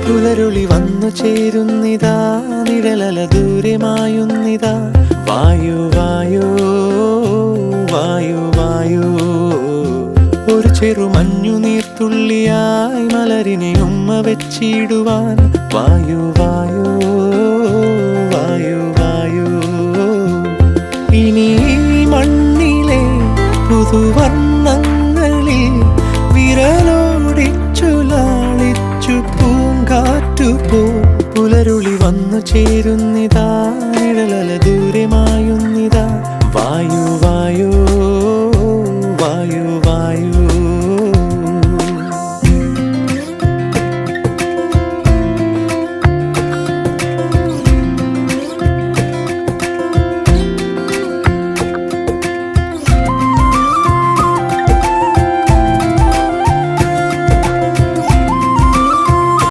പുലരുളി വന്നു ചേരുന്നിതാ, നിഴലല ദൂരെ മായുന്നിതാ. വായു വായോ വായു വായോ, ഒരു ചെറുമഞ്ഞു നീർത്തുള്ളിയായി മലരിനെ ഉമ്മ വെച്ചിടുവാൻ. വായു വായോ വായു വായോ, ഇനി മണ്ണിലെ പുതുവർണ്ണങ്ങളിൽ വിരലോടിച്ചു ലാളിച്ചു പൂങ്കാറ്റുപോ. പുലരുളി വന്നു ചേരുന്നിതാ,